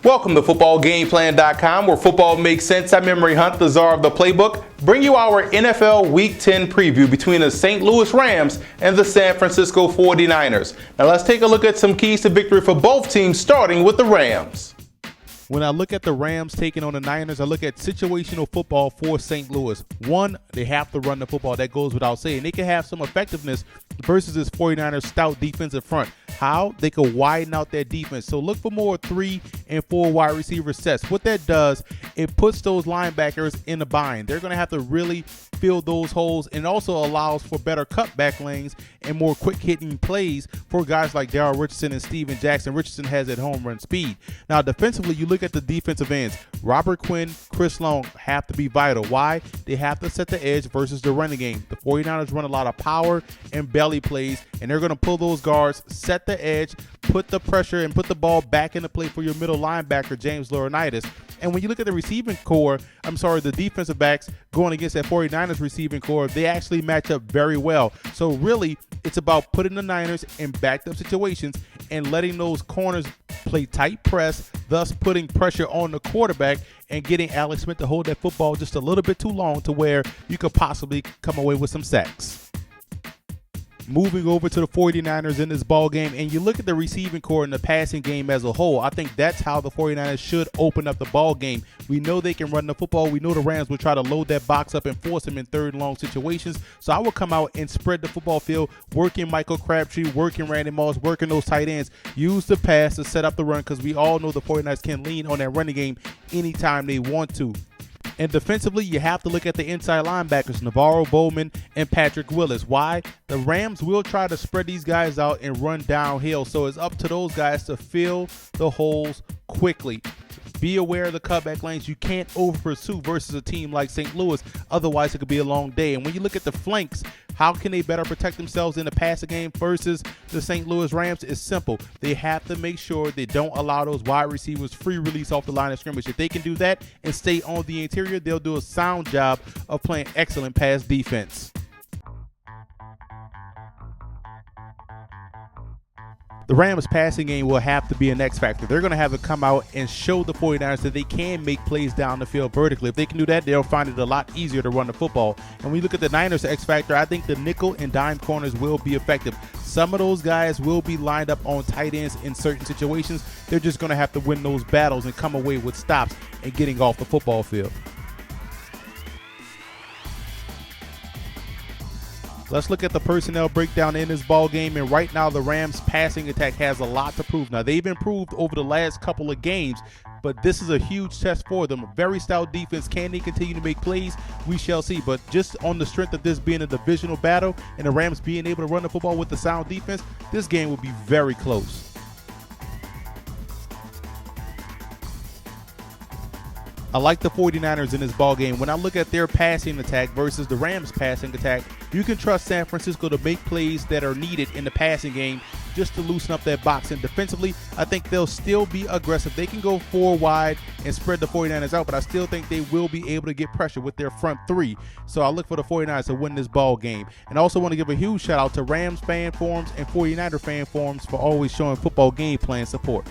Welcome to footballgameplan.com, where football makes sense. I'm Emery Hunt, the czar of the playbook. Bring you our NFL Week 10 preview between the St. Louis Rams and the San Francisco 49ers. Now let's take a look at some keys to victory for both teams, starting with the Rams. When I look at the Rams taking on the Niners, I look at situational football for St. Louis. One, they have to run the football. That goes without saying. They can have some effectiveness versus this 49ers stout defensive front. How? They could widen out their defense. So look for more 3 and 4 wide receiver sets. What that does, it puts those linebackers in a bind. They're going to have to really fill those holes, and also allows for better cutback lanes and more quick hitting plays for guys like Darrell Richardson and Steven Jackson. Richardson has that home run speed. Now defensively, you look at the defensive ends. Robert Quinn, Chris Long have to be vital. Why? They have to set the edge versus the running game. The 49ers run a lot of power and belly plays, and they're going to pull those guards, set the edge, put the pressure, and put the ball back into play for your middle linebacker, James Laurinaitis. And when you look at the receiving core, the defensive backs going against that 49ers receiving core, they actually match up very well. So really, it's about putting the Niners in backed up situations and letting those corners play tight press, thus putting pressure on the quarterback and getting Alex Smith to hold that football just a little bit too long to where you could possibly come away with some sacks. Moving over to the 49ers in this ball game, and you look at the receiving core and the passing game as a whole, I think that's how the 49ers should open up the ball game. We know they can run the football. We know the Rams will try to load that box up and force them in third and long situations. So I will come out and spread the football field, working Michael Crabtree, working Randy Moss, working those tight ends. Use the pass to set up the run, because we all know the 49ers can lean on that running game anytime they want to. And defensively, you have to look at the inside linebackers, Navarro Bowman and Patrick Willis. Why? The Rams will try to spread these guys out and run downhill, so it's up to those guys to fill the holes quickly. Be aware of the cutback lanes. You can't over-pursue versus a team like St. Louis. Otherwise, it could be a long day. And when you look at the flanks, how can they better protect themselves in the passing game versus the St. Louis Rams? It's simple. They have to make sure they don't allow those wide receivers free release off the line of scrimmage. If they can do that and stay on the interior, they'll do a sound job of playing excellent pass defense. The Rams passing game will have to be an X factor. They're going to have to come out and show the 49ers that they can make plays down the field vertically. If they can do that, they'll find it a lot easier to run the football. And when you look at the Niners X factor, I think the nickel and dime corners will be effective. Some of those guys will be lined up on tight ends in certain situations. They're just going to have to win those battles and come away with stops and getting off the football field. Let's look at the personnel breakdown in this ball game, and right now the Rams passing attack has a lot to prove. Now, they've improved over the last couple of games, but this is a huge test for them. A very stout defense. Can they continue to make plays? We shall see. But just on the strength of this being a divisional battle and the Rams being able to run the football with the sound defense, this game will be very close. I like the 49ers in this ball game. When I look at their passing attack versus the Rams passing attack, you can trust San Francisco to make plays that are needed in the passing game just to loosen up that box. And defensively, I think they'll still be aggressive. They can go 4 wide and spread the 49ers out, but I still think they will be able to get pressure with their front 3. So I look for the 49ers to win this ball game. And I also want to give a huge shout out to Rams fan forums and 49er fan forums for always showing football game plan support.